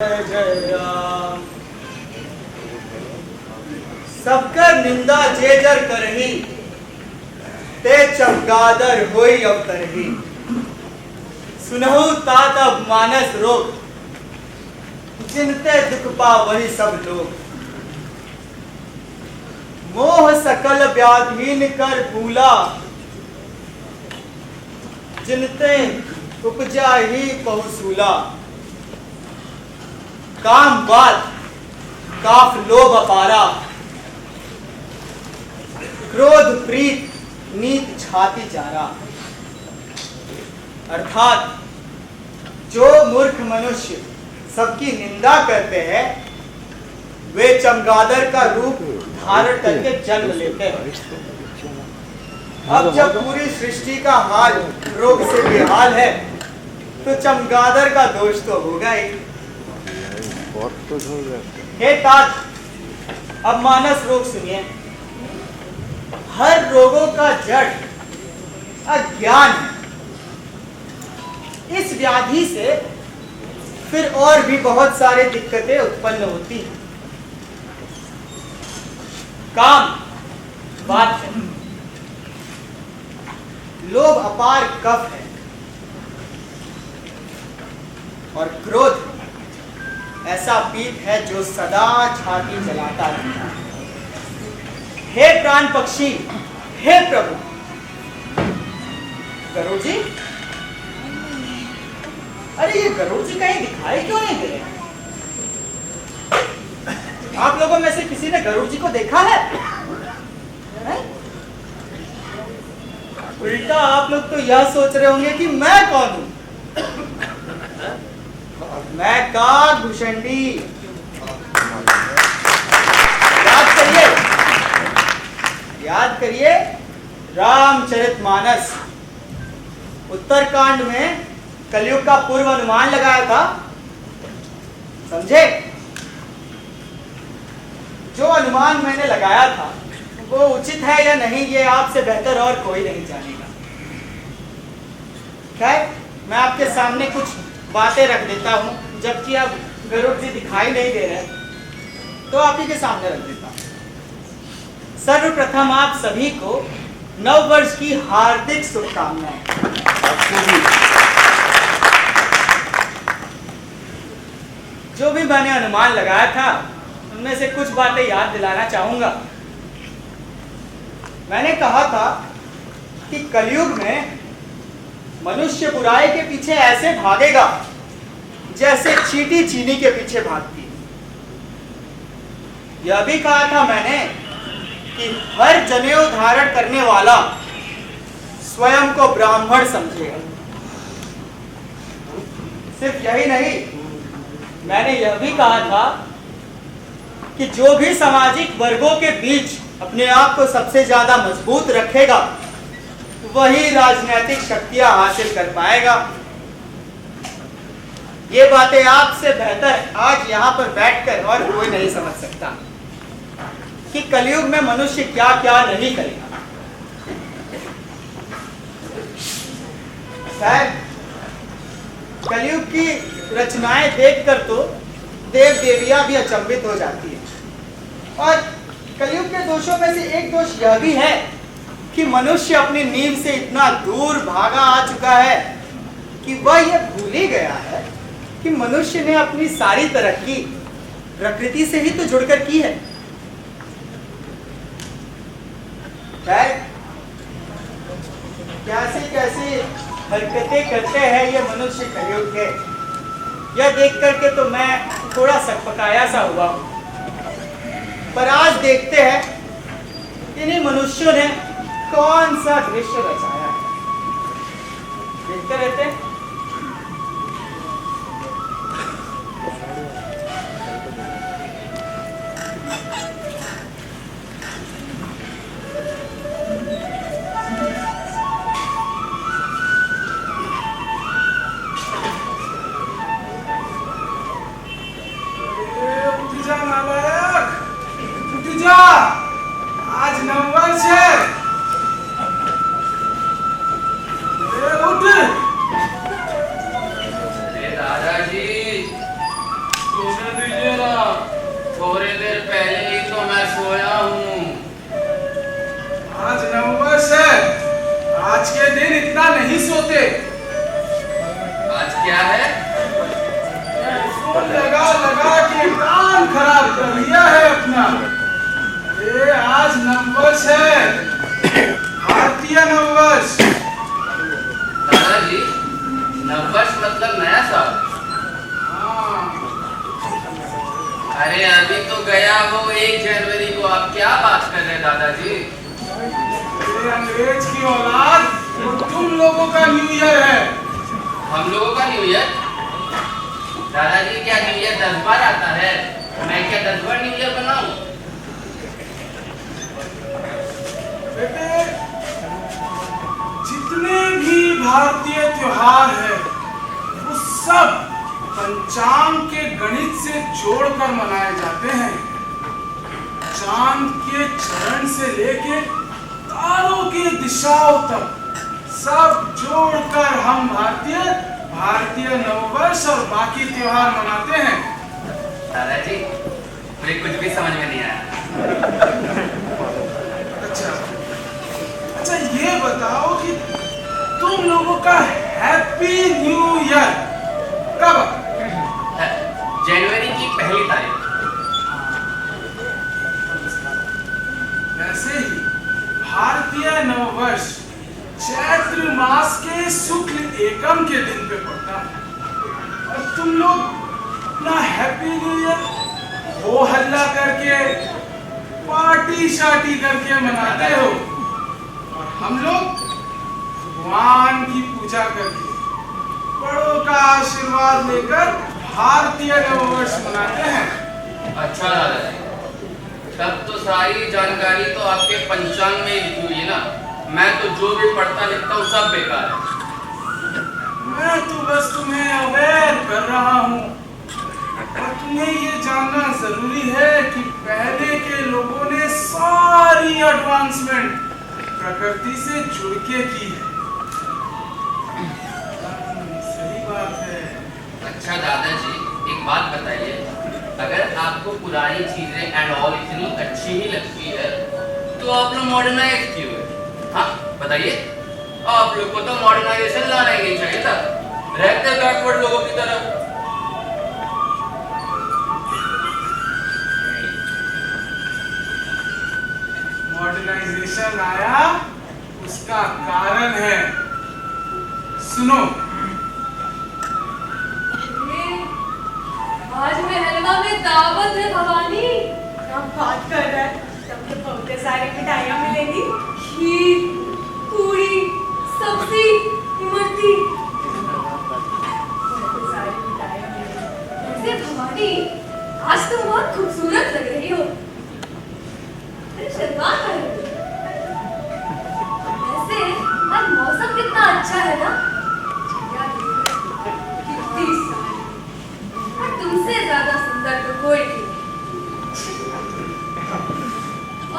जय जय राम। सबकर निंदा जे जर करही, ते चमगादर होई अवतरही। सुनहु तात अब मानस रोग, जिनते दुख पा वही सब लोग। मोह सकल व्याधीन कर भूला, जिनते उपजा ही पहुसूला। काम बात काफ लोभ अपारा, क्रोध प्रीत नीत छाती चारा। अर्थात जो मूर्ख मनुष्य सबकी निंदा करते हैं, वे चमगादड़ का रूप धारण करके जन्म लेते हैं। अब जब पूरी सृष्टि का हाल रोग से बेहाल है, तो चमगादड़ का दोष तो होगा ही। हे तात, अब मानस रोग सुनिए। हर रोगों का जड़ अज्ञान है। इस व्याधि से फिर और भी बहुत सारी दिक्कतें उत्पन्न होती हैं। काम बात है, लोभ अपार कफ है, और क्रोध ऐसा पीप है जो सदा छाती जलाता रहता है। हे प्राण पक्षी, हे प्रभु। गरुड़ जी, अरे ये गरुड़ जी कहीं दिखाई क्यों नहीं दे रहे? आप लोगों में से किसी ने गरुड़ जी को देखा है? उल्टा आप लोग तो यह सोच रहे होंगे कि मैं कौन हूं। मैं काकभूषणी। याद करिए रामचरितमानस। उत्तरकांड में कलयुग का पूर्व अनुमान लगाया था, समझे? जो अनुमान मैंने लगाया था वो उचित है या नहीं, ये आपसे बेहतर और कोई नहीं जानेगा। खैर, मैं आपके सामने कुछ बातें रख देता हूं, जबकि अब गरुड़ जी दिखाई नहीं दे रहे, तो आप ही के सामने रख देता हूं। सर्वप्रथम आप सभी को नव वर्ष की हार्दिक शुभकामनाएं। जो भी मैंने अनुमान लगाया था, उनमें से कुछ बातें याद दिलाना चाहूंगा। मैंने कहा था कि कलयुग में मनुष्य बुराई के पीछे ऐसे भागेगा जैसे चींटी चीनी के पीछे भागती है। यह भी कहा था मैंने कि हर जनेऊ धारण करने वाला स्वयं को ब्राह्मण समझेगा। सिर्फ यही नहीं, मैंने यह भी कहा था कि जो भी सामाजिक वर्गों के बीच अपने आप को सबसे ज्यादा मजबूत रखेगा, वही राजनीतिक शक्तियां हासिल कर पाएगा। ये बातें आपसे बेहतर आज यहाँ पर बैठकर और कोई नहीं समझ सकता कि कलयुग में मनुष्य क्या क्या नहीं करेगा। शायद कलयुग की रचनाएं देखकर तो देव देवियां भी अचंभित हो जाती है। और कलयुग के दोषों में से एक दोष यह भी है कि मनुष्य अपनी नींव से इतना दूर भागा आ चुका है कि वह यह भूल ही गया है कि मनुष्य ने अपनी सारी तरक्की प्रकृति से ही तो जुड़कर की है। कैसे कैसे हरकतें करते हैं ये मनुष्य कलयुग के, यह देख करके तो मैं थोड़ा सकपकाया सा हुआ हूं। पर आज देखते हैं इन्हीं मनुष्यों ने कौन सा दृश्य रचाया है। देखते रहते हैं। आज नववर्ष है। उठ आज के दिन इतना नहीं सोते। आज क्या है? फोन लगा लगा के काम खराब कर लिया है अपना। ये आज नववर्ष है, भारतीय नववर्ष। दादाजी, नववर्ष मतलब नया साल। हाँ। अरे अभी तो गया वो 1 जनवरी को, आप क्या बात कर रहे हैं दादाजी? ये अंग्रेज की औलाद, वो तुम लोगों का न्यू ईयर है। हम लोगों का न्यू ईयर? दादाजी क्या न्यू ईयर 10 बार आता है? मैं क्या 10 बार न्यू ईयर बनाऊं? बेटे, जितने भी भारतीय त्योहार है वो सब पंचांग के गणित से जोड़कर मनाए जाते हैं। चांद के चरण से लेके तारों की दिशाओं तक सब जोड़कर हम भारतीय नववर्ष और बाकी त्योहार मनाते हैं। दादाजी, मुझे कुछ भी समझ में नहीं आया। अच्छा, ये बताओ कि तुम लोगों का हैप्पी न्यू ईयर कब? जनवरी की 1 तारीख। वैसे ही भारतीय नववर्ष चैत्र मास के शुक्ल एकम के दिन पे पड़ता है और तुम लोग अपना हैप्पी न्यू ईयर हो हल्ला करके पार्टी शार्टी करके मनाते हो और हम लोग भगवान की पूजा करके बड़ों का आशीर्वाद लेकर भारतीय नववर्ष मनाते हैं। अच्छा दादाजी, तब तो सारी जानकारी तो आपके पंचांग में ही लिखी हुई है ना। मैं तो जो भी पढ़ता लिखता हूँ सब बेकार है। मैं तो बस तुम्हें अवेयर कर रहा हूँ और तुम्हें ये जानना जरूरी है कि पहले के लोगों ने सारी एडवांसमेंट प्रकृति से जुड़ के की है। सही बात है। अच्छा दादाजी, एक बात बताइए, अगर आपको पुरानी चीजें एंड ऑल इतनी अच्छी ही लगती है तो आप लोग मॉडर्नाइज क्यों है? हाँ बताइए, आप लोग को तो मॉडर्नाइजेशन लाना ही नहीं चाहिए था, रहते बैकवर्ड लोगों की तरह। मॉडर्नाइजेशन आया, उसका कारण है, सुनो। आज महलवा में दावत है भवानी। क्या बात कर रहा है? तब तो बहुत सारी मिठाइयाँ मिलेंगी, खीर, पूरी, सब्जी, इमरती, बहुत सारी मिठाइयाँ मिलेंगी। वैसे भवानी, आज तुम बहुत खूबसूरत लग रही हो। अरे शर्मा कर रही हो। वैसे आज मौसम कितना अच्छा है ना? कितनी सारी, तुमसे ज्यादा सुंदर तो कोई नहीं।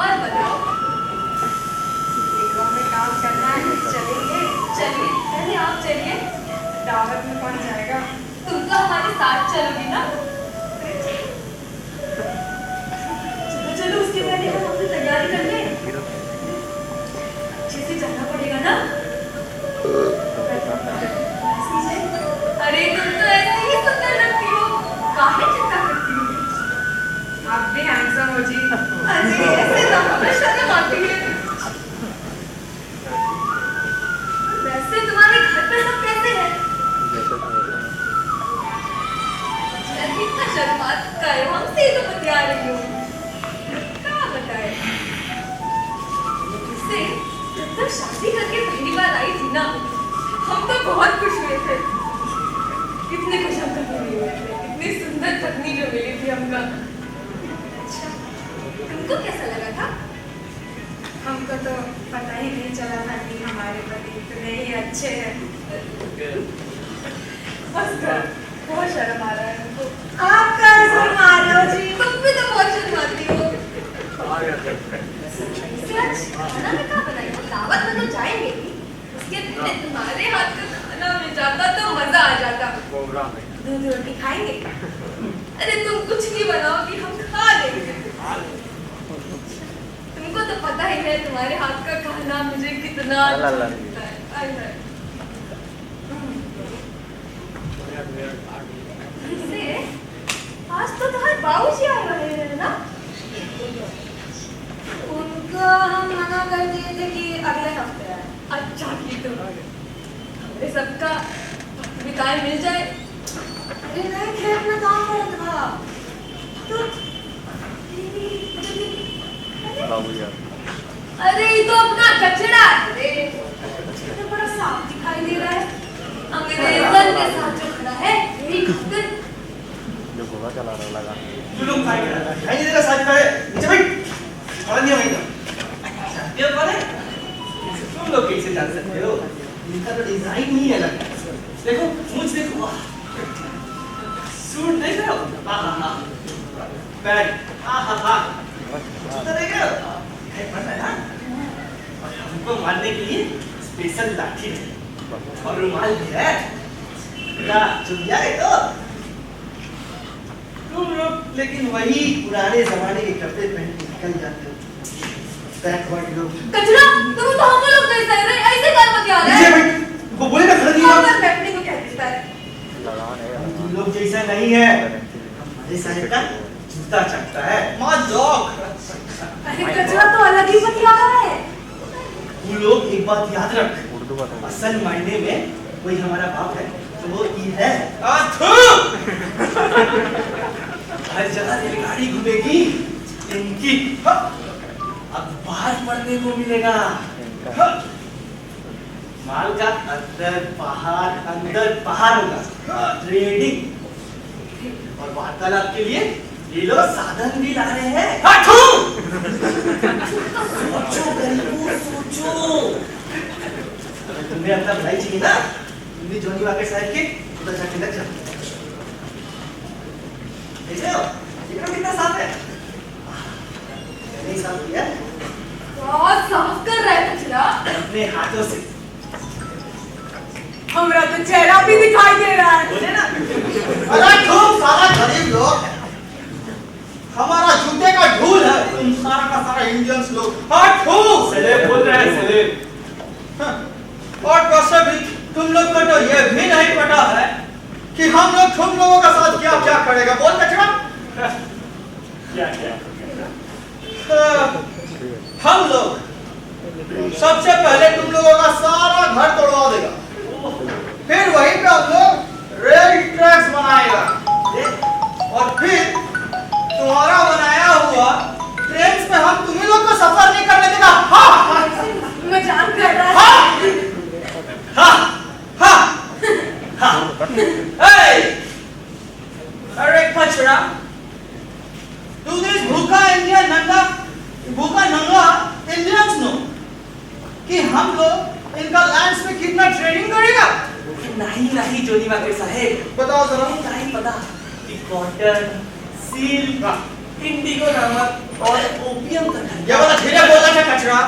और बताओ, एक में काम करना है, चलेंगे? चलिए, पहले आप चलिए, दावत में कौन जाएगा? तुम तो हमारे साथ चलोगी ना? चलो चलो, उसके पहले हम अपनी तैयारी कर लें। अच्छे से चलना पड़ेगा ना? अरे तुम तो ऐसे ही सुंदर लगती हो, काहे चिंता करती हो? आप भी हैंडसम हो जी। अरे ऐसे ना, मैं शर्म आती है। वैसे तुम्हारे घर पे सब कैसे हैं? कितना शर्माता है, हमसे ही तो बतिया रही हो। क्या बताए? इससे जब तक शादी करके पहली बार आई थी ना, हम तो बहुत खुश हुए थे। कितने खुश हम कभी नहीं हुए थे, इतनी सुंदर पत्नी जो मिली थी हमको। अच्छा, तुमको कैसा लगा था? हमको तो पता ही नहीं चला था कि हमारे पति इतने ही अच्छे हैं। बस कर, बहुत शर्म आ रहा है हमको। आप कहाँ शर्म आ रहे हो जी? तुम भी तो बहुत शर्माती हो। खाना में क्या बनाई? दावत में तो जाएंगे ही, उसके पहले तुम्हारे हाथ का खाना मिल जाता तो मजा आ जाता। दूध रोटी खाएंगे? अरे तुम कुछ भी बनाओगी, हम खा लेंगे। तुमको तो पता ही है तुम्हारे हाथ का खाना मुझे कितना अच्छा लगता है। हाय हाय। वैसे, आज तो तुम्हारे बाबूजी आए हुए हैं ना? उनको हम मना कर दिए थे कि अगले हफ्ते आए। अच्छा की तो हमारे सबका विदाई मिल जाए। अरे नहीं, खेत में काम हो रहा था तो अरे ये तो अपना कचरा है रे। तो बड़ा साफ दिखाई दे रहा है। अंग्रेजन के साथ जो खड़ा है यही खातिर। जो गोवा चला रहा लगा तू लोग खाई नहीं देगा साथ खड़े नीचे बैठ छोड़ दिया भाई जानते हो कौन है तुम लोग कैसे जान सकते हो इनका तो डिजाइन ही अलग है देखो मुझ देखो वाह सूट देख रहे हो आहा पैंट आहा जूता देख रहे हो है पता है ना और हमको मारने के लिए स्पेशल लाठी है और रुमाल भी है क्या चुप जाए तो तुम लोग लेकिन वही पुराने जमाने के कपड़े पहन के निकल जाते हो बैकवर्ड लोग कचरा तुम तो हम लोग कैसे है रे? ऐसे कर मत यार। नीचे बैठ वो बोलेगा खड़ा नहीं हाँ, हो मैं बैठने को कहती है। तुम लोग जैसा नहीं है हमारे साहब का जूता चकता है मां जॉक अरे कचरा तो अलग ही बतिया रहा है। तुम लोग एक बात याद रख उर्दू बात असल मायने में कोई हमारा बाप है तो वो ये है हर जगह रेलगाड़ी घूमेगी इनकी अब बाहर पढ़ने को मिलेगा माल का अंदर बाहर होगा ट्रेडिंग और वार्तालाप के लिए ये लोग साधन भी ला रहे हैं सोचो गरीबों सोचो तुम्हें अपना भलाई चाहिए ना तुम भी जॉनी वाकर साहब के उधर जाके लग जाओ देख रहे हो कितना साफ है नहीं साफ किया बहुत साफ कर रहा है कचरा। अपने हाथों से हमारा तो चेहरा भी दिखाई दे रहा है। बोले ना अरे तुम सारा गरीब लोग हमारा जूते का ढूल है तुम सारा का सारा इंडियंस लोग सेलेब बोल रहे हैं सेलेब और वैसे भी तुम लोग को तो ये भी नहीं पता है कि हम लोग तुम लोगों का साथ क्या क्या करेगा बोल कचरा क्या हम लोग सबसे पहले तुम लोगों का सारा घर तोड़वा देगा फिर वहीं पे हम लोग रेल ट्रैक्स बनाएगा और फिर तुम्हारा बनाया हुआ ट्रेन में हम तुम्ही लोग को सफर नहीं करने देगा मजाक कर रहा है। अरे कचरा तू दिस भूखा इंडियन नंगा भूखा नंगा इंडियंस नो कि हम लोग इनका लैंड्स में कितना ट्रेडिंग करेगा नहीं जोनी वाकर साहब बताओ जरा नहीं पता कि कॉटन सिल्क इंडिगो नमक और ओपियम का धंधा ये वाला धीरे बोलना था कचरा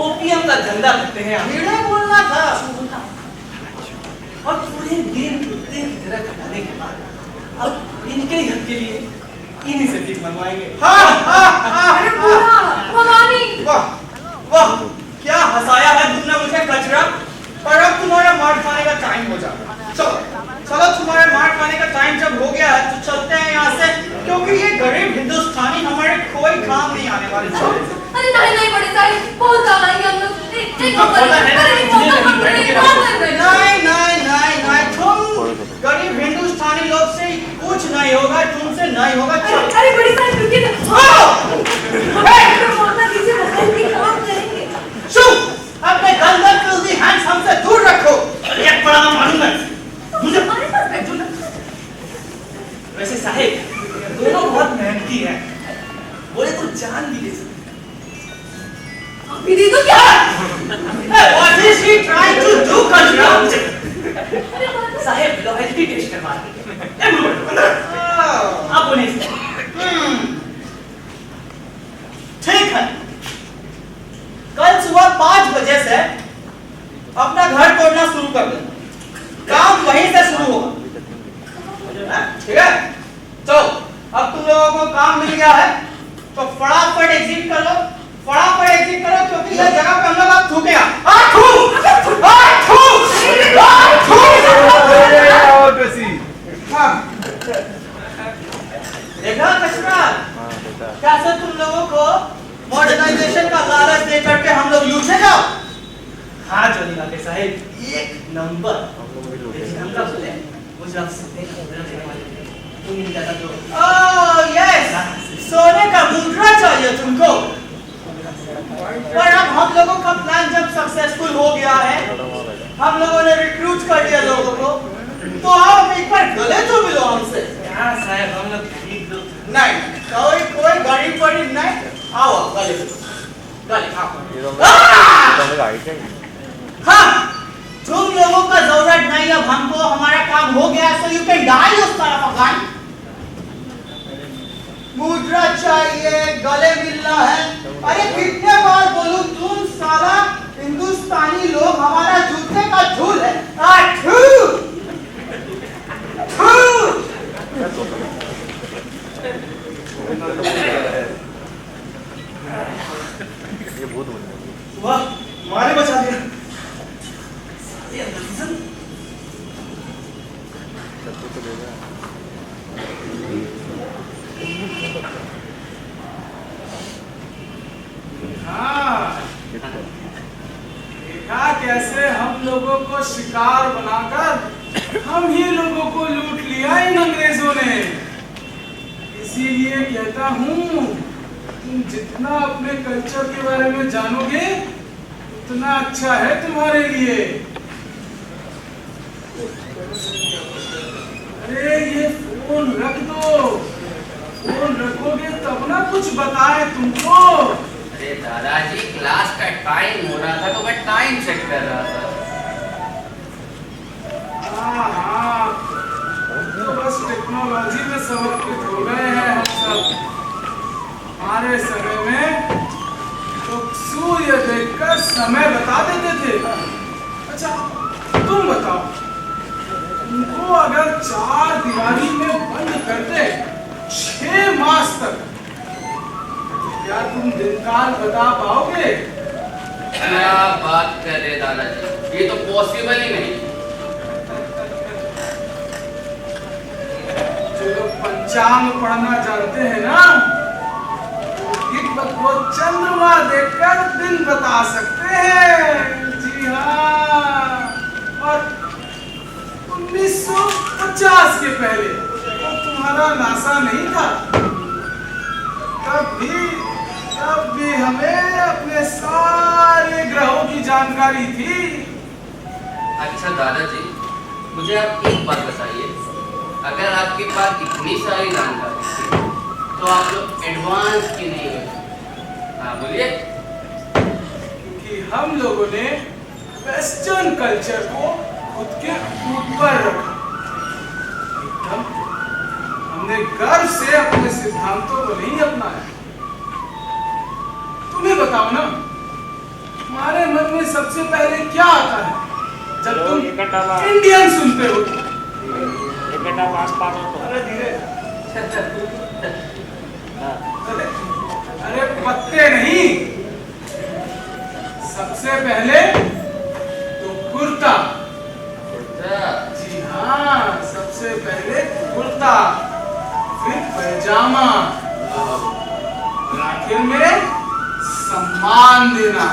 ओपियम का धंधा करते हैं धीरे बोलना था और पूरे दिन कुत्ते की तरह खटाने के बाद अब इनके घर के लिए इन्हीं से चीज मंगवाएंगे अरे पूरा भवानी वाह वाह क्या हंसाया है तुमने मुझे कचरा पर अब तुम्हारा मार खाने का टाइम हो जाएगा चलो तुम्हारे मार खाने का टाइम जब हो गया है तो चलते हैं यहाँ से क्योंकि ये गरीब हिंदुस्तानी हमारे कोई काम नहीं आने वाले अरे नहीं बड़े साहब बहुत काम आएंगे हम लोग नहीं तुम गरीब हिंदुस्तानी लोग से कुछ नहीं होगा तुमसे नहीं होगा अरे बड़ी साहब रुकिए ना। बोलना दीजिए, बताइए कि काम करेंगे। चुप अपने गंदे फिल्दी हैंड्स हमसे दूर रखो एक बड़ा मालूम है मुझे हमारे पास बैठो ना। वैसे साहिब दोनों बहुत मेहनती हैं बोले तो जान भी दे सकते अभी दे दो क्या? What is he trying to do कचरा अरे बात साहिब लॉयल्टी टेस्ट करवा आप बोलिए ठीक है कल सुबह 5 बजे से अपना घर तोड़ना शुरू कर देना काम वहीं से शुरू होगा ठीक है तो अब तुम लोगों को काम मिल गया है तो फटाफट एग्जिट कर लो फटाफट एग्जिट करो क्योंकि यह जगह पे हम लोग अब थूकेगा। हाँ। देखा कचरा हाँ बेटा कैसे तुम लोगों को मॉडर्नाइजेशन का लालच दे करके हम लोग लूटेगा। हाँ जोनी लागे साहिब एक नंबर। हम लोग भी लेकिन लूटेंगे हम कब बोले मुझे आपसे तुम नहीं जाता तो ओह यस सोने का मुद्रा चाहिए तुमको। पर अब हम लोगों का प्लान जब सक्सेसफुल हो गया है, हम लोगों ने रिक्रूट कर दिया लोगों को, तो आप एक बार गले तो मिलो हमसे। हाँ साहब हम लोग गरीब लोग नहीं कोई गरीब गरीब नहीं, आओ गले गले आओ। ये तो हमें गाइड है हाँ तुम लोगों का जरूरत नहीं, अब हमको हमारा काम हो गया, सो यू कैन डाई उस तरफ अफगान। मुद्रा चाहिए, गले मिलना है। अरे कितने बार बोलूं तुम साला हिंदुस्तानी लोग हमारा जूते का झूल है। ये भूत बन गया वाह मारे बचा दिया। सब कुछ तो दे दिया हाँ देखा कैसे हम लोगों को शिकार बनाकर हम ही लोगों को लूट लिया इन अंग्रेजों ने। इसीलिए कहता हूँ तुम जितना अपने कल्चर के बारे में जानोगे उतना अच्छा है तुम्हारे लिए। अरे ये फोन रख दो, फोन रखोगे तब ना कुछ बताए तुमको। अरे दादाजी क्लास का टाइम हो रहा था तो मैं टाइम चेक कर रहा था। हाँ तो बस टेक्नोलॉजी में समर्पित हो गए हैं हम सब। हमारे समय में तो सूर्य देखकर समय बता देते थे। अच्छा तुम बताओ, तुमको अगर 4 दीवारी में बंद कर दे 6 मास तक, क्या तुम दिनकाल बता पाओगे? क्या बात कर रहे दादाजी, ये तो पॉसिबल ही नहीं। जो लोग पंचांग पढ़ना जानते हैं ना, वो चंद्रमा देखकर दिन बता सकते हैं। जी हाँ, और 1950 के पहले तो तुम्हारा नासा नहीं था, तब भी हमें अपने सारे ग्रहों की जानकारी थी। अच्छा दादाजी मुझे आप एक बात बताइए, अगर आपके पास इतनी सारी जानकारी थी तो आप लोग एडवांस क्यों नहीं हुए? हाँ बोलिए। क्योंकि हम लोगों ने वेस्टर्न कल्चर को खुद के ऊपर रखा। एकदम हमने गर्व से अपने सिद्धांतों को नहीं अपनाया। तुम्हें बताओ ना, तुम्हारे मन में सबसे पहले क्या आता है जब तुम इंडियन सुनते हो? अरे धीरे। अरे पत्ते नहीं, सबसे पहले तो कुर्ता। जी हाँ, सबसे पहले कुर्ता, फिर पैजामा, और आखिर में सम्मान देना।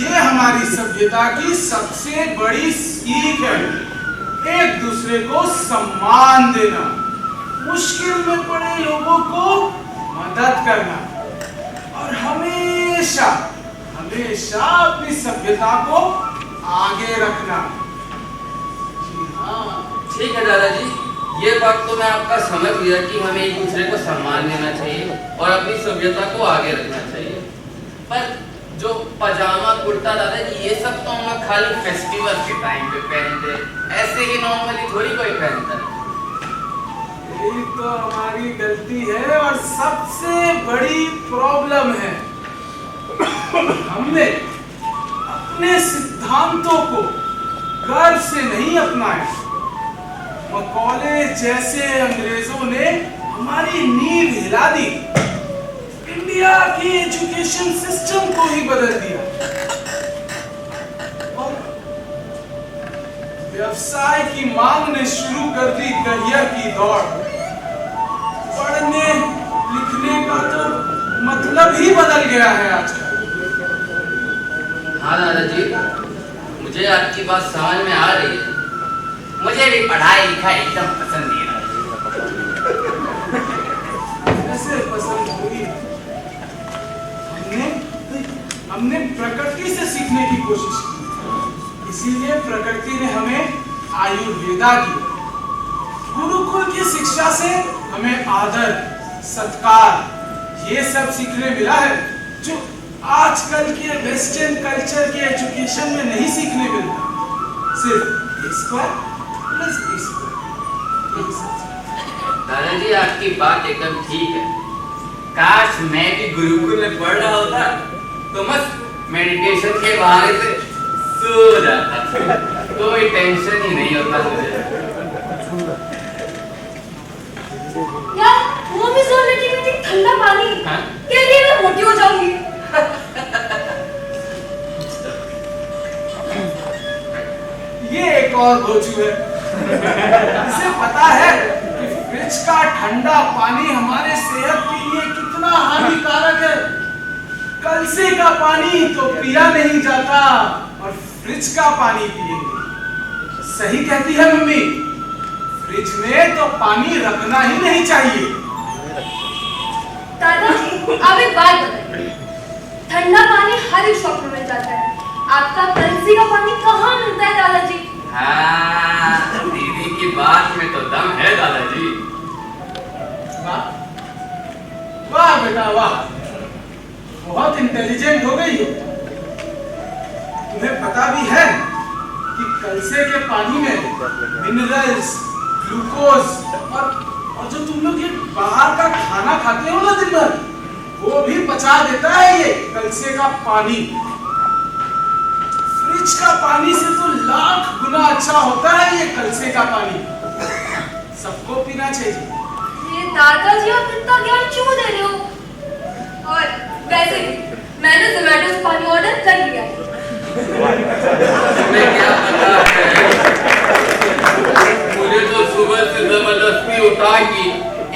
ये हमारी सभ्यता की सबसे बड़ी सीख है, एक दूसरे को सम्मान देना, मुश्किल में पड़े लोगों को मदद करना, और हमेशा हमेशा अपनी सभ्यता को आगे रखना। जी हाँ। ठीक है दादाजी, ये बात तो मैं आपका समझ गया कि हमें एक दूसरे को सम्मान देना चाहिए और अपनी सभ्यता को आगे रखना चाहिए। पर जो पजामा कुर्ता दादाजी ये सब तो हम लोग खाली फेस्टिवल के टाइम पे पहनते, ऐसे ही नॉर्मली थोड़ी कोई पहनता है। यही तो हमारी गलती है और सबसे बड़ी प्रॉब्लम है। हमने अपने सिद्धांतों को गर्व से नहीं अपनाया। मकौले जैसे अंग्रेजों ने हमारी नींव हिला दी। इंडिया की एजुकेशन सिस्टम को ही बदल दिया और व्यवसाय की मांग ने शुरू कर दी करियर की दौड़। पढ़ने लिखने का तो मतलब ही बदल गया है आजकल। हाँ दादाजी, मुझे आपकी बात समझ में आ रही है। मुझे भी पढ़ाई लिखाई एकदम पसंद नहीं है। कैसे पसंद होगी? हमने प्रकृति से सीखने की कोशिश की, इसीलिए प्रकृति ने हमें आयुर्वेदा दी। गुरुकुल की शिक्षा से हमें आदर सत्कार ये सब सीखने मिला है, जो आजकल के वेस्टर्न कल्चर के एजुकेशन में नहीं सीखने मिलता। सिर्फ A square plus B square. दादाजी, आपकी बात एकदम ठीक है। काश मैं भी गुरुकुल में पढ़ रहा होता तो मस्त मेडिटेशन के बहाने से सो जाता, कोई टेंशन ही नहीं होता मुझे। यार, वो भी सोच रही थी ठंडा पानी हाँ? के लिए मैं मोटी हो जाऊंगी। ये एक और भोजू है। इसे पता है कि फ्रिज का ठंडा पानी हमारे सेहत के लिए कितना हानिकारक है। कलसे का पानी तो पिया नहीं जाता और फ्रिज का पानी पिएंगे। सही कहती है मम्मी, फ्रिज में तो पानी रखना ही नहीं चाहिए। दादाजी, आप एक बात बताइए, ठंडा पानी हर एक शॉप में मिल जाता है, आपका कलसी का पानी कहाँ मिलता है दादाजी? हाँ, दीदी की बात में तो दम है दादाजी। वाह वाह बेटा वाह, बहुत इंटेलिजेंट हो गई हो। तुम्हें पता भी है कि कलसे के पानी में मिनरल्स, ग्लूकोज और जो तुम लोग ये बाहर का खाना खाते हो ना दिन भर, वो भी पचा देता है ये कलसे का पानी। फ्रिज का पानी से तो लाख गुना अच्छा होता है ये कलसे का पानी। सबको पीना चाहिए। ये दादाजी, आप इतना ज्ञान क्यों दे रहे हो? और वैसे भी मैंने ज़ोमैटो से पानी ऑर्डर कर लिया है। तुम्हें क्या पता है? मुझे तो सुबह से जबरदस्ती उठा के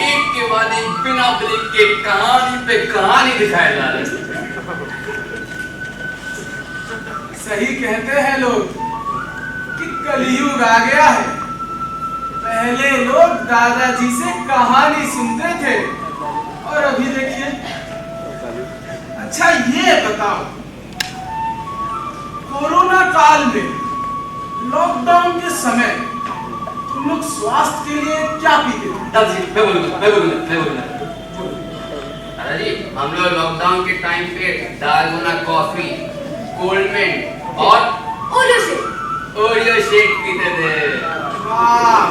एक के बाद एक बिना ब्रेक के कहानी पे कहानी दिखाए जा रहे। सही कहते हैं लोग कि कलयुग आ गया है। पहले लोग दादाजी से कहानी सुनते थे और अभी देखिए। अच्छा ये बताओ, कोरोना काल में लॉकडाउन के समय तुम लोग स्वास्थ्य के लिए क्या पीते थे? दादाजी, मैं बोलूंगा। दादाजी, हम लोग लॉकडाउन के टाइम पे दालगुना कॉफी, कोल्डमेंट और ओरियो शेक पीते थे। वाह!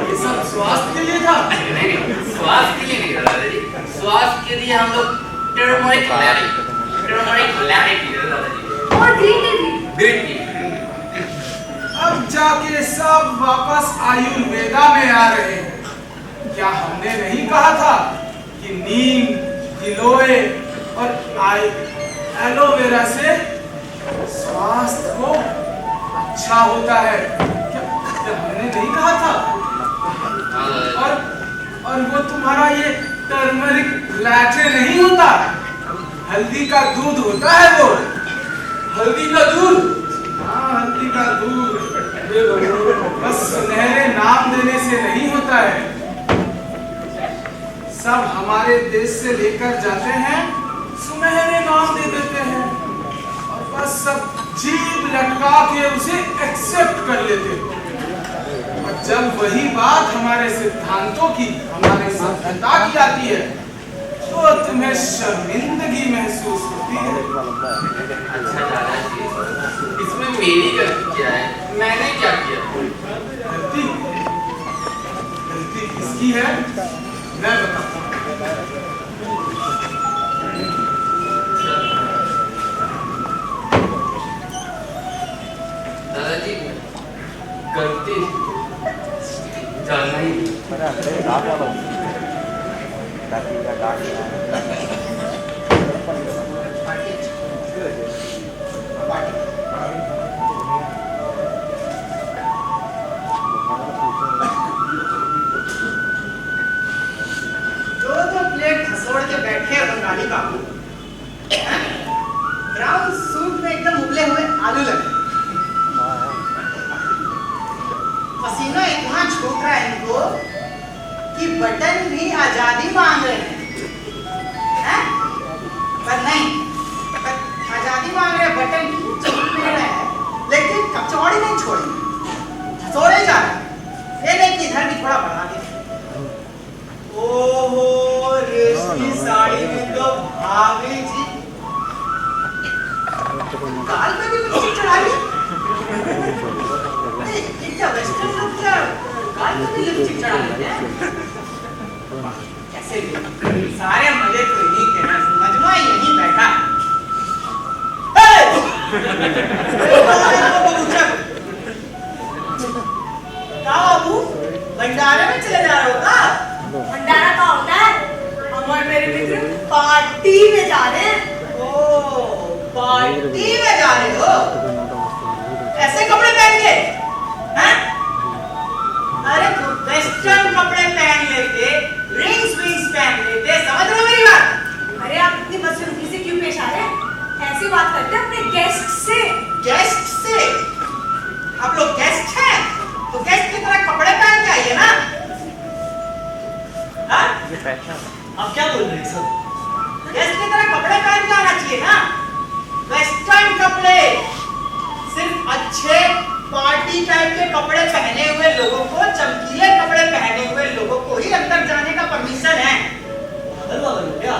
ये सब स्वास्थ्य के लिए था? नहीं, स्वास्थ्य के लिए नहीं था दादाजी। स्वास्थ्य के लिए हम लोग टर्मरिक लैरी पीते थे दादाजी। और ग्रीन टी। अब जाके सब वापस आयुर्वेदा में आ रहे हैं। क्या हमने नहीं कहा था कि नीम, गिलोय और एलोवेरा से स्वास्थ्य को अच्छा होता है? क्या हमने नहीं कहा था? और वो तुम्हारा ये टर्मरिक लैटे नहीं होता, हल्दी का दूध होता है वो। हल्दी का दूध? हाँ, हल्दी का दूध। बस सुनहरे नाम देने से नहीं होता है। सब हमारे देश से लेकर जाते हैं, सुनहरे नाम दे देते हैं और बस सब जीभ लटका के उसे एक्सेप्ट कर लेते हैं। और जब वही बात हमारे सिद्धांतों की, हमारे सभ्यता की आती है, तो तुम्हें शर्मिंदगी महसूस होती है। अच्छा दादाजी, इसमें मेरी गलती क्या है? मैंने क्या किया? गलती किसकी है मैं बताता हूँ। दादाजी, गलती जानना ही मैंने अंदर साफ वाला ताकि का डार्क ना आए। पार्टी अच्छी। पार्टी। दो प्लेट खसोड़ के बैठे हैं बंगाली बाबू। ब्राउन सूट में एकदम उबले हुए आलू लगे। पसीना इतना छूट रहा है इनको कि बटन भी आजादी मांग रहे हैं। पर नहीं, आजादी मांग रहे हैं, बटन छूट नहीं रहे हैं, लेकिन कचौड़ी नहीं छोड़ेंगे, हथौड़े जा रहे हैं। ये नहीं कि इधर भी थोड़ा बढ़ा दे। ओहो, रेशमी साड़ी में तो भाभी जी गाल पे भी लिपस्टिक चढ़ा ली। ये क्या वेस्टर्न लोग क्या गाल पे भी लिपस्टिक चढ़ा लेते हैं? कैसे भी सारे मजे तो यही के ना, मजमा यहीं बैठा है। क्या बाबू, भंडारे में चले जा रहे हो क्या? भंडारा का होता है, हम और मेरे मित्र पार्टी में जा रहे हैं। पार्टी में जा रहे हो? ऐसे कपड़े पहन के? हैं? अरे तो वेस्टर्न कपड़े पहन लेते, रिंग्स विंग्स पहन लेते, समझ रहे हो मेरी बात? अरे आप इतनी बदसलूकी से क्यों पेश आ रहे हैं? ऐसी बात करते हैं अपने गेस्ट से। गेस्ट से? आप लोग गेस्ट हैं, तो गेस्ट की तरह कपड़े पहन के आइए ना। हाँ? ये फैशन आप क्या बोल रहे हैं सब? गेस्ट की तरह कपड़े पहन के आना चाहिए ना। वेस्टर्न कपड़े सिर्फ अच्छे पार्टी टाइप के कपड़े पहने हुए लोगों को, चमकीले कपड़े पहने हुए लोगों को ही अंदर जाने का परमिशन है। पागल वागल हो क्या?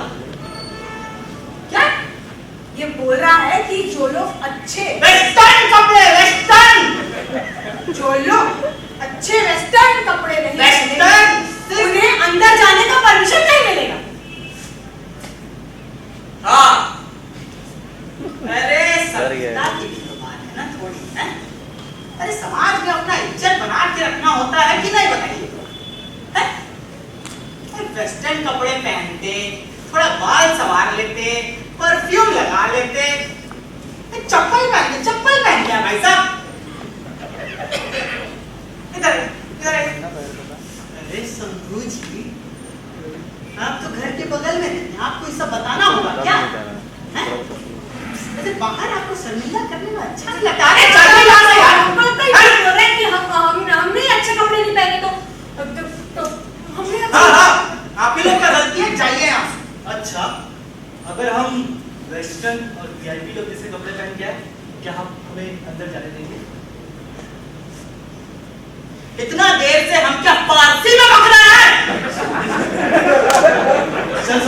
क्या? ये बोल रहा है कि जो लोग अच्छे वेस्टर्न कपड़े, वेस्टर्न, जो लोग अच्छे वेस्टर्न कपड़े नहीं वेस्टर्न पहनेंगे, उन्हें अंदर जाने का परमिशन नहीं मिलेगा। हाँ। अरे डर गया। सभ्यता की भी तो बात है ना थोड़ी, है? अरे समाज में अपना इज्जत बना के रखना होता है कि नहीं, बताइए? वेस्टर्न कपड़े पहनते, थोड़ा बाल संवार लेते, परफ्यूम लगा लेते, चप्पल पहन के भाई साहब। इधर इधर। अरे शंभू जी, आप तो घर के बगल में रहते हैं, आपको ये सब बताना होगा क्या? अरे बाहर आपको शर्मिंदा करने में अच्छा नहीं लगता? अरे चलिए यहाँ से यार। अंकल कहीं बोल रहे हैं कि हमने अच्छे कपड़े नहीं पहने तो हमने हाँ, आप ही लोग का गलती है, जाइए यहाँ से। अच्छा, अगर हम वेस्टर्न और वीआईपी लोग जैसे कपड़े पहन के आए, क्या आप हमें अंदर जाने देंगे? इतना देर से हम क्या पारसी में बक रहे हैं? चल।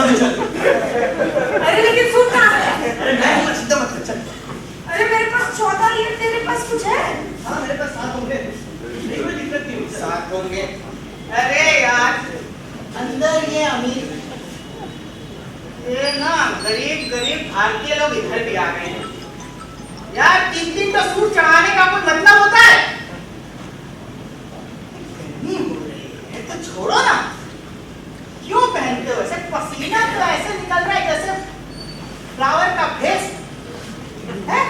अरे लेकिन सुन ना, अरे मैं हूँ, चिंता मत कर, चल। अरे मेरे पास 14 लीटर, तेरे पास कुछ है? हाँ, मेरे पास 7 होंगे। नहीं, कोई दिक्कत नहीं होगी। 7 होंगे। अरे यार, अंदर ये अमीर, ये ना गरीब भारतीय लोग इधर भी आ गए हैं। यार 3 तो सूट चढ़ाने का कोई मतलब होता है? नहीं हो रही है तो छोड़ो ना। क्यों पहनते हो ऐसे? पसीना तो ऐसे निकल रहा है जैसे फ्लावर का फेस है।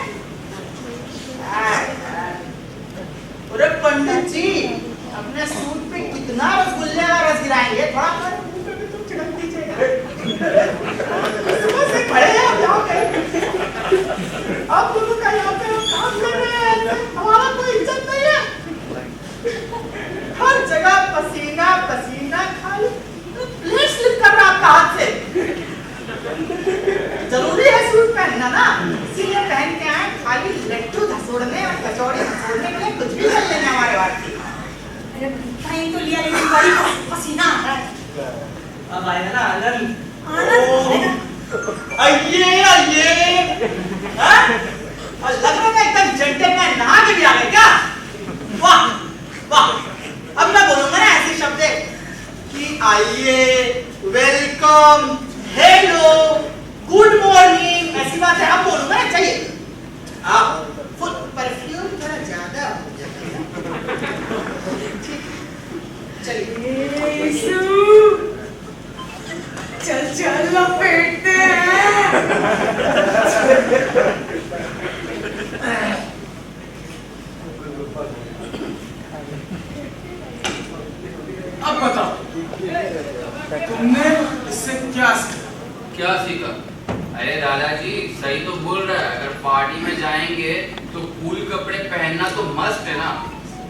अरे पंडित जी, अपने सूट पे कितना रसगुल्ले का रस गिराएंगे? थोड़ा मुंह पे भी तो छिड़क दीजिएगा। सुबह से खड़े हैं आप यहाँ पे, आप दोनों का यहाँ पे काम कर रहे हैं, हमारा कोई इज्जत नहीं है। हर जगह पसीना खाली प्लेट स्लिप कर रहा आपका हाथ से। जरूरी है सूट पहनना ना, इसीलिए पहन के आए, खाली लड्डू धसोड़ने और कचौड़ी धसोड़ने के लिए कुछ भी कर लेना हमारे भारतीय। अरे कहीं तो लिया, लेकिन बड़ी पसीना आ रहा है। अब आएगा ना आनंद। आइए, हाँ? और लग रहा है एकदम जेंटलमैन नहा के भी आ गए क्या? वाह। अब मैं बोलूंगा ना ऐसे शब्द कि आइए, वेलकम, हेलो, गुड मॉर्निंग, ऐसी बात है। अब बोलूंगा ना, चाहिए फुल परफ्यूम थोड़ा ज्यादा हो जाता है। चलिए। अब बताओ, तुमने इससे क्या सीखा? क्या सीखा? अरे दादाजी सही तो बोल रहा है। अगर पार्टी में जाएंगे तो कूल कपड़े पहनना तो मस्ट है ना।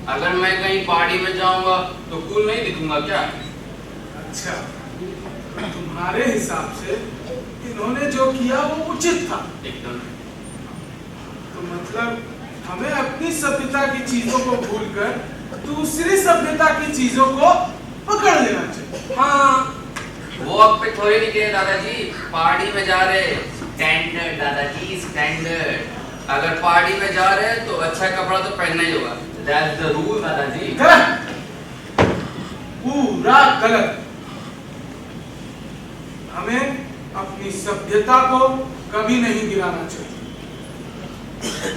अगर मैं कहीं पार्टी में जाऊंगा तो कूल नहीं दिखूंगा क्या? अच्छा, तुम्हारे हिसाब से इन्होंने जो किया वो उचित था। एकदम। तो मतलब हमें अपनी सभ्यता की चीजों को भूलकर दूसरी सभ्यता की चीजों को पकड़ लेना चाहिए। हाँ, वो अब पे थोड़ी नहीं किए दादाजी। पार्टी में जा रहे, स्टैंडर्ड दादाजी, स्टैंडर्ड। अगर पार्टी में जा रहे तो अच्छा कपड़ा तो पहनना ही होगा। That's the rule दादाजी। गलत, पूरा गलत। हमें अपनी सभ्यता को कभी नहीं गिराना चाहिए।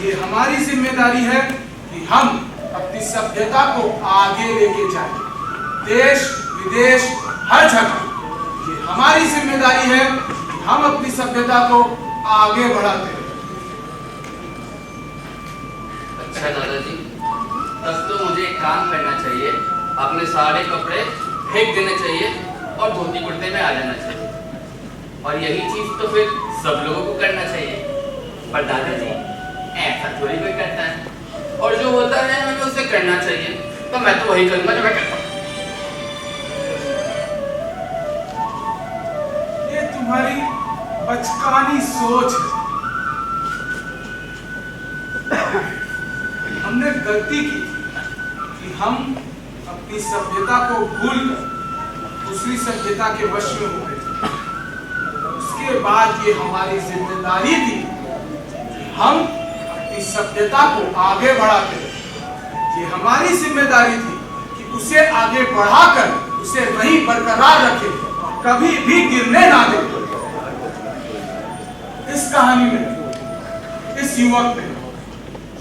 ये हमारी जिम्मेदारी है कि हम अपनी सभ्यता को आगे लेके जाएं। देश विदेश हर जगह ये हमारी जिम्मेदारी है कि हम अपनी सभ्यता को आगे बढ़ाते रहें। अच्छा दादाजी, तब तो मुझे एक काम करना चाहिए। अपने सारे कपड़े फेंक देने चाहिए और धोती कुर्ते में आ जाना चाहिए। और यही चीज तो फिर सब लोगों को करना चाहिए। पर दादाजी ऐसा थोड़ी कोई करता है, और जो होता है हमें उसे करना चाहिए। तो मैं तो वही करूंगा जो मैं करता हूँ। ये तुम्हारी बचकानी सोच है। हमने गलती की कि हम अपनी सभ्यता को भूलकर दूसरी सभ्यता के वश में हो गए। उसके बाद ये हमारी जिम्मेदारी थी कि हम अपनी सभ्यता को आगे बढ़ाते रहे। ये हमारी जिम्मेदारी थी कि उसे आगे बढ़ाकर उसे वहीं बरकरार रखे, कभी भी गिरने ना दे। इस कहानी में इस युवक ने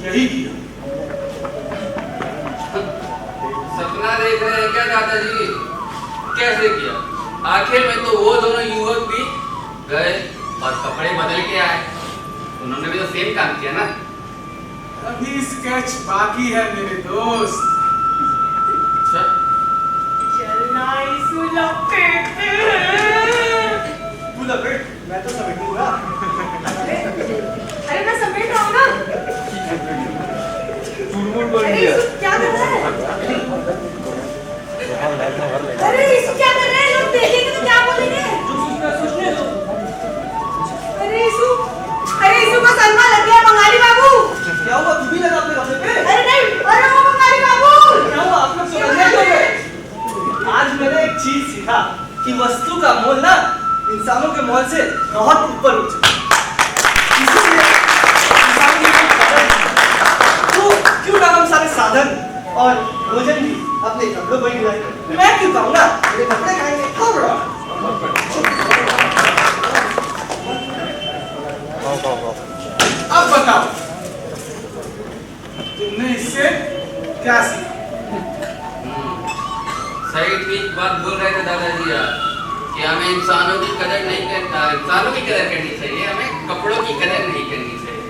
यही किया। सपना देख रहे हैं क्या दादाजी? कैसे किया? आखिर में तो वो दोनों युवक भी गए और कपड़े बदल के आए। उन्होंने भी तो सेम काम किया ना। अभी स्केच बाकी है मेरे दोस्त। अच्छा, चलना इस लपेटे हैं। तू लपेट, मैं तो समेटूंगा। अरे मैं समेट रहा हूँ ना। टूट-मूट बोल अरे दिया। इसको क्या कर रहा है? बहुत लड़का भर लेगा। अरे इसको क्या कर रहे हैं? लोग देखेंगे तो क्या बोलेंगे? अरे इसको को सलमा लग गया बंगाली बाबू। क्या हुआ, तू भी लगा अपने कपड़े पे? अरे नहीं, अरे वो बंगाली बाबू। क्या हुआ, आप लोग समझने क्यों गए? आज मैंने एक चीज सीखा कि वस्तु का मोल ना इंसानों के मोल से बहुत ऊपर उठ चुका है। इसीलिए इंसान की कोई कदर नहीं। तो क्यों ना हम सारे साधन और भोजन भी अपने कपड़ों पर ही गिराएं? मैं क्यों खाऊं ना, मेरे कपड़े खाएंगे। खाओ बड़ा। अब बताओ, तुमने इससे क्या सीखा? सही ठीक बात बोल रहे थे दादाजी आप कि हमें इंसानों की कदर नहीं करना, इंसानों की कदर करनी चाहिए, हमें कपड़ों की कदर नहीं करनी चाहिए।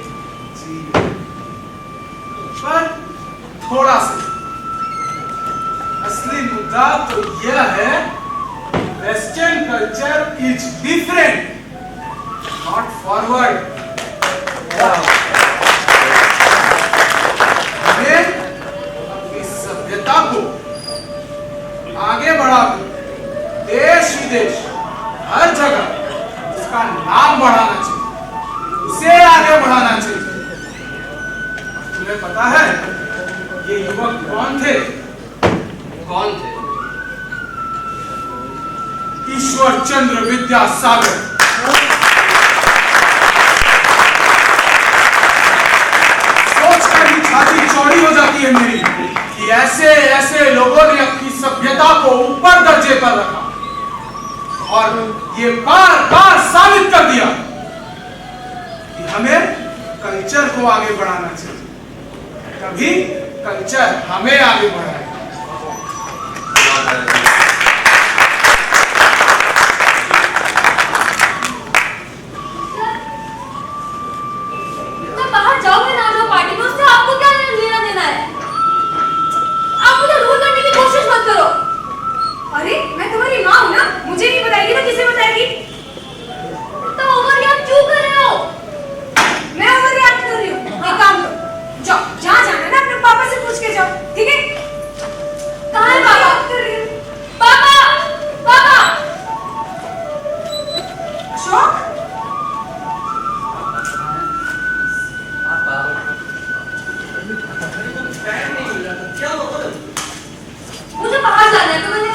पर थोड़ा सा असली मुद्दा तो यह है, western culture is different, not forward. हमें अपनी सभ्यता को आगे बढ़ाकर देश विदेश हर जगह उसका नाम बढ़ाना चाहिए, उसे आगे बढ़ाना चाहिए। तुम्हें पता है ये युवक कौन थे? कौन थे? ईश्वर चंद्र विद्यासागर। सोचकर ही छाती चौड़ी हो जाती है मेरी कि ऐसे ऐसे लोगों ने अपनी सभ्यता को ऊपर दर्जे पर रखा और ये बार बार साबित कर दिया कि हमें कल्चर को आगे बढ़ाना चाहिए, तभी कल्चर हमें आगे बढ़ाएगा।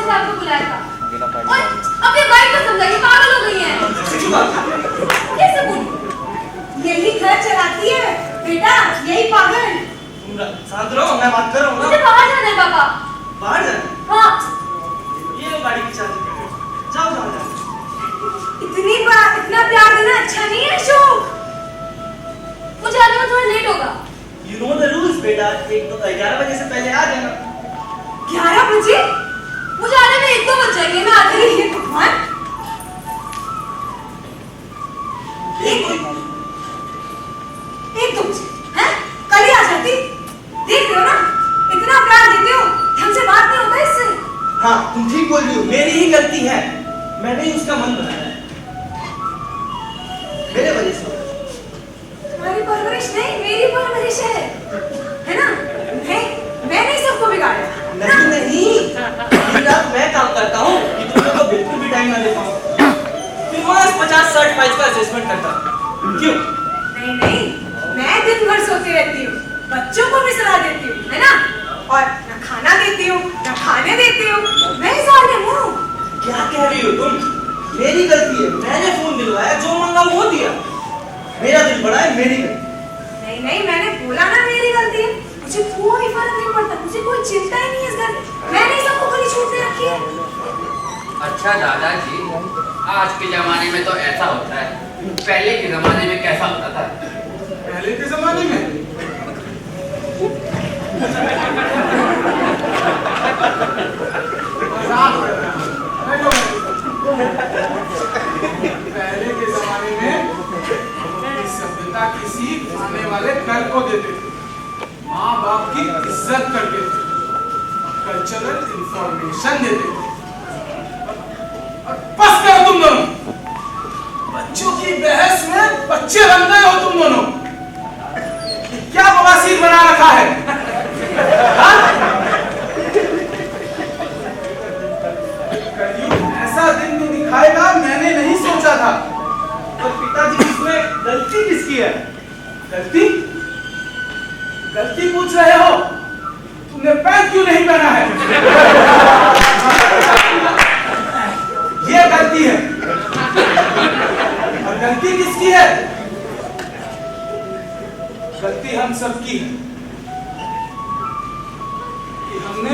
से आपको बुलाया था। बिना और पढ़े अपने भाई को समझाइए, पागल हो गई हैं। कैसे बोलूं? यही घर चलाती है बेटा, यही पागल। तुम शांत रहो, मैं बात कर रहा हूँ मुझे ना। बाहर जाना है पापा। बाहर जाना? हाँ, ये लो गाड़ी की चाबी। जाओ बाहर जाओ। इतना प्यार देना अच्छा नहीं है अशोक। मुझे आने में थोड़ा लेट होगा। You know the rules बेटा, 11 बजे से पहले आ जाना। 11 बजे? मुझे आने में 1-2 बज जाएंगे, मैं आ गई। हे भगवान, एक दो बजे हैं? कल ही आ जाती। देख रहे हो ना, इतना प्यार देते हो, ढंग से बात नहीं होता इससे। हाँ, तुम ठीक बोल रही हो, मेरी ही गलती है। मैंने ही उसका मन बनाया है, मेरे वजह से। तुम्हारी परवरिश नहीं, मेरी परवरिश है ना? नहीं, मैंने ही सबको बिगाड़ा। नहीं, दिन रात मैं काम करता हूँ कि तुम लोग को बिल्कुल भी टाइम ना दे पाऊँ। फिर बस 50-60 फाइल्स का असेसमेंट करता। क्यों? नहीं, मैं दिन भर सोती रहती हूँ, बच्चों को भी सलाह देती हूँ, है ना? और न खाना देती हूँ, न खाने देती हूँ, मैं ही साले हूँ। क्या कह रही हो तुम? मेरी गलती है, मैंने फोन दिलवाया, जो मांगा वो दिया। मेरा दिल बड़ा है, मेरी गलती। नहीं, मैंने बोला ना मेरी गलती है। मुझे कोई फर्क नहीं पड़ता, मुझे कोई चिंता ही नहीं है इस घर में। मैंने ही सबको खुली छूट दे रखी है। अच्छा दादाजी, आज के जमाने में तो ऐसा होता है, पहले के जमाने में कैसा होता था? पहले के जमाने में पहले के जमाने में सभ्यता की सीख आने वाले कल को देते थे, माँ बाप की इज्जत करते थे, कल्चरल इंफॉर्मेशन देते थे। और बस करो तुम दोनों, बच्चों की बहस में बच्चे बन गए हो तुम दोनों। क्या बवासीर बना रखा है? हाँ? कलयुग ऐसा दिन भी दिखाएगा, मैंने नहीं सोचा था। और पिताजी, इसमें गलती किसकी है? गलती पूछ रहे हो? तुमने पैंट क्यों नहीं पहना है? ये गलती है। और गलती किसकी है? गलती हम सबकी है कि हमने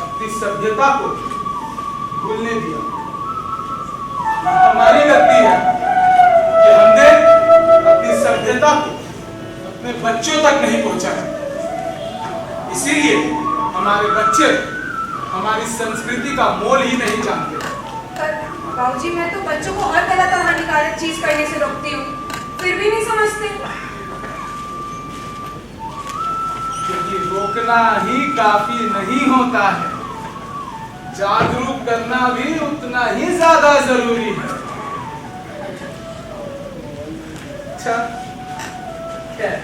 अपनी सभ्यता को भूलने दिया। हमारी गलती है कि हमने अपनी सभ्यता को अपने बच्चों तक नहीं पहुंचाया। इसीलिए हमारे बच्चे हमारी संस्कृति का मोल ही नहीं जानते। बाबूजी, मैं तो बच्चों को हर गलत और हानिकारक चीज करने से रोकती हूँ, फिर भी नहीं समझते। क्योंकि रोकना ही काफी नहीं होता है, जागरूक करना भी उतना ही ज्यादा जरूरी है। अच्छा, क्या है?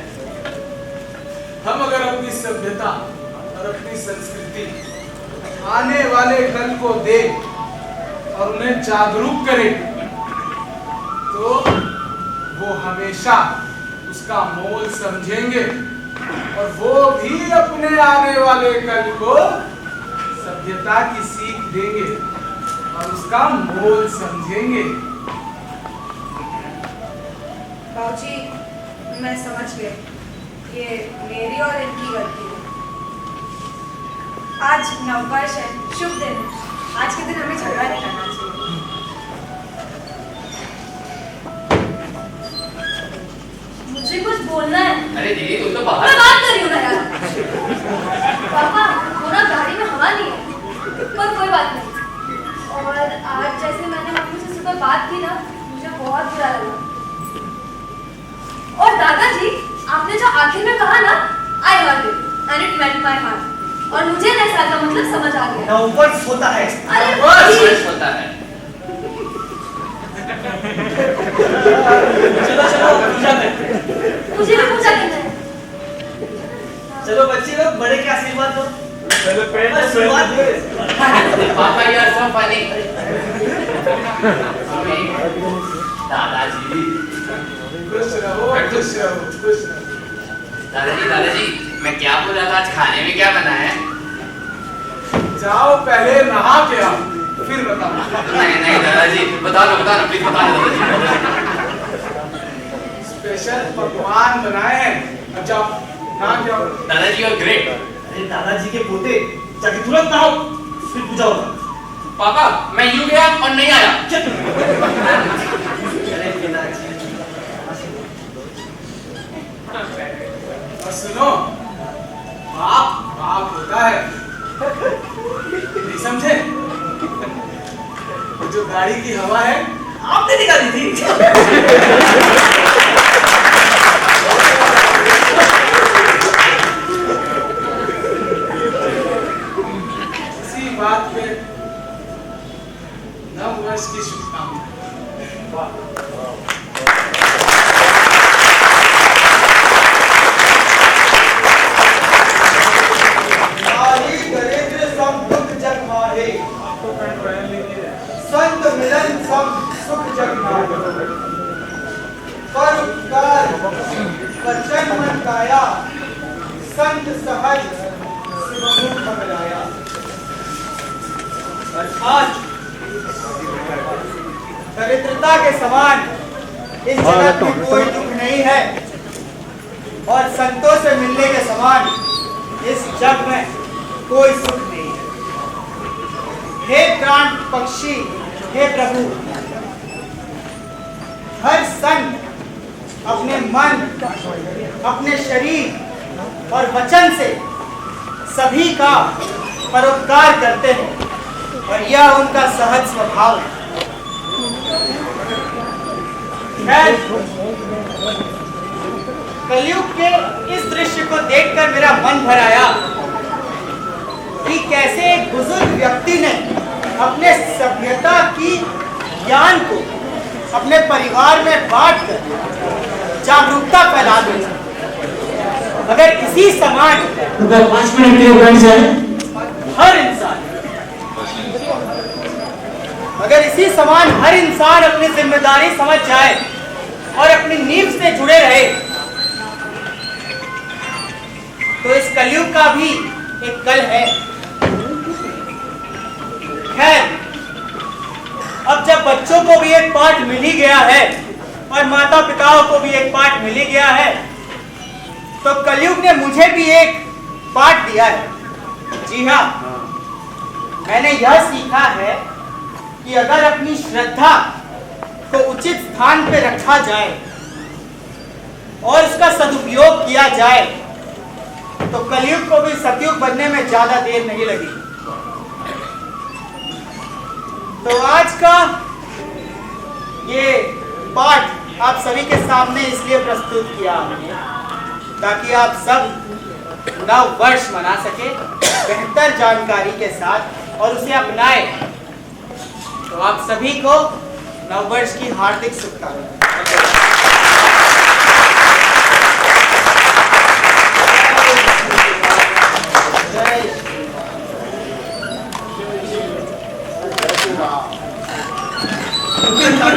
हम अगर अपनी सभ्यता और अपनी संस्कृति आने वाले कल को देख और उन्हें जागरूक करें, तो वो हमेशा उसका मोल समझेंगे और वो भी अपने आने वाले कल को सभ्यता की सीख देंगे और उसका मोल समझेंगे। बाबूजी, मैं समझ गई, ये मेरी और इनकी गलती है। आज नववर्ष है, शुभ दिन है, आज के दिन हमें झगड़ा नहीं करना चाहिए। मुझे कुछ बोलना है। अरे दीदी, तुम तो मैं बाहर बात कर रही हूँ ना यार। पापा, वो ना गाड़ी में हवा नहीं है, पर कोई बात नहीं। और आज जैसे मैंने मम्मी से सुबह बात की ना, मुझे बहुत बुरा लगा। और दादाजी, आपने जो आखिर में कहा ना, I love you and it meant my heart, और मुझे नए साल का मतलब समझ आ गया। नववर्ष होता है। अरे वर्ष होता है। चलो पूजा करते हैं। मुझे भी पूजा करना है। चलो बच्चे लोग, बड़े के आशीर्वाद दो। आशीर्वाद दो। पापा यार सो फनी। दादाजी, खुश रहो, खुश रहो, खुश रहो। दादाजी, मैं क्या बोल रहा था, आज खाने में क्या बना है? जाओ पहले नहा के आओ, फिर बताओ। नहीं नहीं दादाजी, बता दो प्लीज बता दो दादाजी। स्पेशल पकवान बनाए हैं, अब जाओ नहा के आओ। दादाजी यू आर ग्रेट। अरे दादाजी के पोते, जाके तुरंत नहाओ, फिर पूजा होगा। पापा मैं यूं गया और नहीं आया। अरे पिताजी, और सुनो, बाप बाप होता है, नहीं समझे? जो गाड़ी की हवा है आपने निकाली थी। इसी बात पे नव वर्ष की शुभकामनाएं। संत मिलन सब सुख जग माहे, परोपकार वचन मन काया, संत सहज शिवमुख बनाया। आज दरिद्रता के समान इस जगत में कोई दुख नहीं है, और संतों से मिलने के समान इस जग में कोई सुख नहीं है। हे प्राण पक्षी, हे प्रभु, हर संत अपने मन, अपने शरीर और वचन से सभी का परोपकार करते हैं, और यह उनका सहज स्वभाव है। खैर, कलयुग के इस दृश्य को देखकर मेरा मन भर आया कि कैसे एक बुजुर्ग व्यक्ति ने अपने सभ्यता की ज्ञान को अपने परिवार में बांटकर जागरूकता फैला दी। अगर इसी समान 5 मिनट के लिए बैठ जाए। अगर इसी समान हर इंसान अपनी जिम्मेदारी समझ जाए और अपनी नींव से जुड़े रहे, तो इस कलयुग का भी एक कल है। खैर, अब जब बच्चों को भी एक पाठ मिल ही गया है और माता पिताओं को भी एक पाठ मिल ही गया है, तो कलयुग ने मुझे भी एक पाठ दिया है। जी हाँ, मैंने यह सीखा है कि अगर अपनी श्रद्धा को उचित स्थान पर रखा जाए और उसका सदुपयोग किया जाए, तो कलयुग को भी सतयुग बनने में ज्यादा देर नहीं लगी। तो आज का ये पाठ आप सभी के सामने इसलिए प्रस्तुत किया हमने ताकि आप सब नव वर्ष मना सके बेहतर जानकारी के साथ और उसे अपनाएं। तो आप सभी को नव वर्ष की हार्दिक शुभकामनाएं।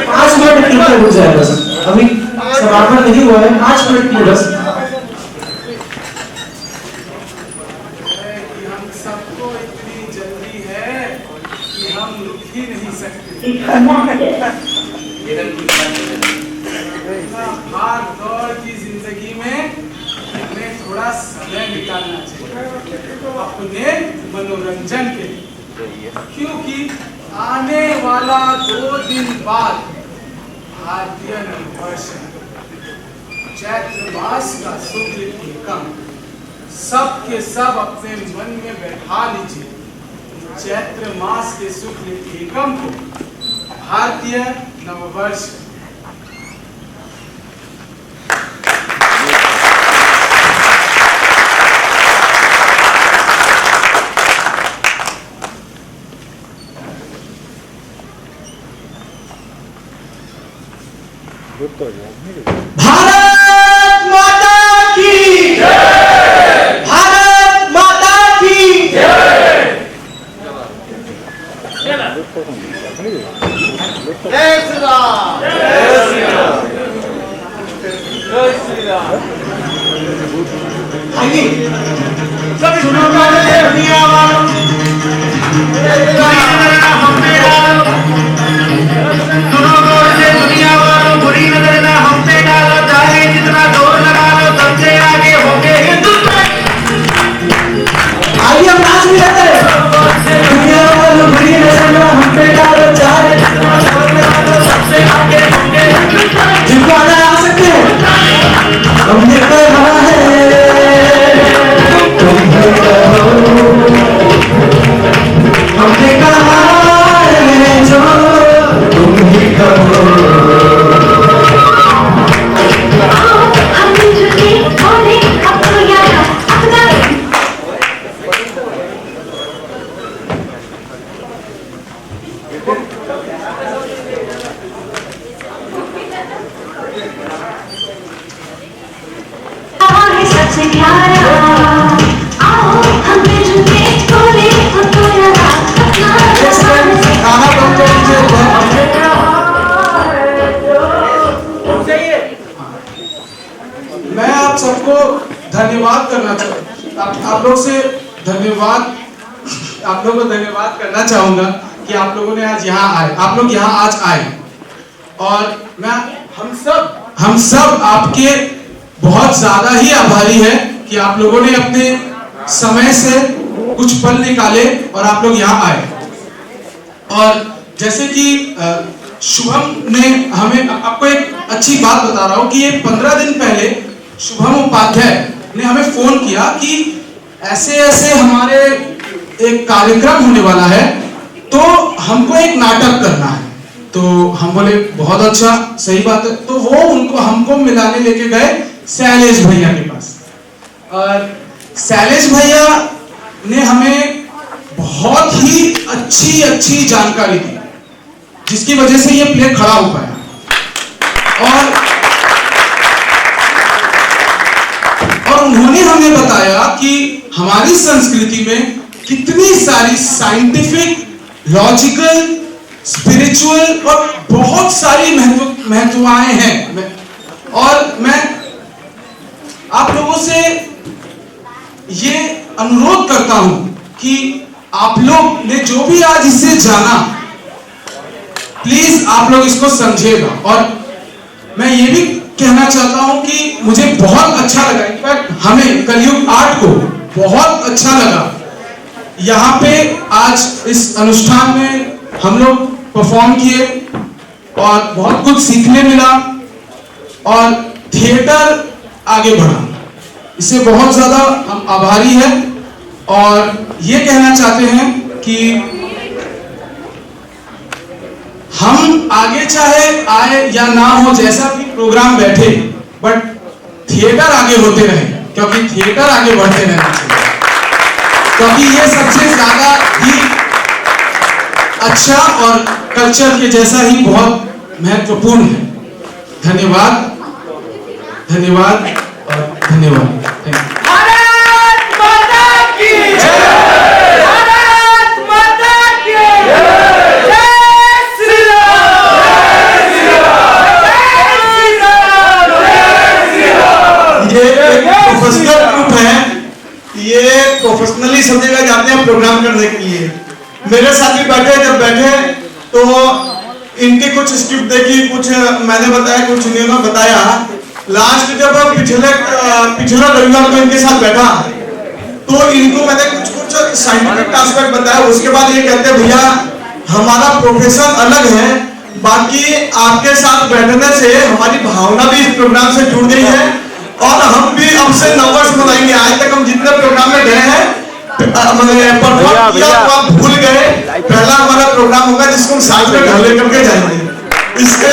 पाँच मिनट के लिए रुक जाए बस, अभी समापन नहीं हुआ है। 5 मिनट के लिए बस। हम सबको इतनी जल्दी है कि हम रुक ही नहीं सकते। भाग दौड़ की जिंदगी में हमें थोड़ा समय निकालना चाहिए अपने मनोरंजन के लिए, क्योंकि आने वाला 2 दिन बाद भारतीय नववर्ष है, चैत्र मास का शुक्ल एकम। सब के सब अपने मन में बैठा लीजिए, चैत्र मास के शुक्ल एकम को भारतीय नववर्ष है। भारत माता की जय! भारत माता की जय! जय श्री राम। जय श्री राम। जय श्री राम। आइए, सब सुनो दुनिया वालों, धन्यवाद करना चाहूँगा आप लोग से धन्यवाद आप लोगों को धन्यवाद करना चाहूँगा कि आप लोगों ने आज यहाँ आए, आप लोग यहाँ आज आए, और मैं हम सब आपके बहुत ज्यादा ही आभारी है कि आप लोगों ने अपने समय से कुछ पल निकाले और आप लोग यहाँ आए। और जैसे कि शुभम ने हमें, आपको एक अच्छी बात बता रहा हूँ कि ये 15 दिन पहले शुभम उपाध्याय ने हमें फोन किया कि ऐसे ऐसे हमारे एक कार्यक्रम होने वाला है, तो हमको एक नाटक करना है। तो हम बोले बहुत अच्छा, सही बात है। तो वो हमको मिलाने लेके गए शैलेश भैया के पास, और शैलेश भैया ने हमें बहुत ही अच्छी जानकारी दी, जिसकी वजह से ये प्ले खड़ा हो पाया। और उन्होंने हमें बताया कि हमारी संस्कृति में कितनी सारी साइंटिफिक, लॉजिकल, स्पिरिचुअल और बहुत सारी महत्वाएं हैं। और मैं आप लोगों से ये अनुरोध करता हूं कि आप लोग ने जो भी आज इससे जाना, प्लीज आप लोग इसको समझिएगा। और मैं ये भी कहना चाहता हूं कि मुझे बहुत अच्छा लगा, इनफैक्ट हमें कलयुग आर्ट को बहुत अच्छा लगा यहाँ पे आज इस अनुष्ठान में हम लोग परफॉर्म किए और बहुत कुछ सीखने मिला, और थिएटर आगे बढ़ा। इससे बहुत ज्यादा हम आभारी हैं। और ये कहना चाहते हैं कि हम आगे चाहे आए या ना हो, जैसा भी प्रोग्राम बैठे, बट थिएटर आगे होते रहे, क्योंकि थिएटर आगे बढ़ते रहना चाहिए, क्योंकि ये सबसे ज्यादा ही अच्छा और कल्चर के जैसा ही बहुत महत्वपूर्ण है। धन्यवाद और धन्यवाद। भारत माता की जय! भारत माता की जय! जय श्री राम! जय श्री राम! जय श्री राम! ये एक प्रोफेशनल ग्रुप है, ये प्रोफेशनली सब जगह जाते हैं प्रोग्राम करने के लिए। मेरे साथ भी बैठे, जब बैठे तो इनके कुछ स्क्रिप्ट देखी, कुछ मैंने बताया, कुछ इन्होंने बताया। लास्ट जब पिछला रविवार को इनके साथ बैठा तो इनको मैंने कुछ साइंटिफिक एस्पेक्ट बताया। उसके बाद ये कहते हैं भैया हमारा प्रोफेशन अलग है, बाकी आपके साथ बैठने से हमारी भावना भी इस प्रोग्राम से जुड़ गई है, और हम भी अब से 9 वर्ष मनाएंगे। आज तक हम जितने प्रोग्राम में गए हैं परफॉर्म किया तो आप भूल गए। पहला हमारा प्रोग्राम होगा जिसको हम साथ में घर लेकर के जाएंगे। इसके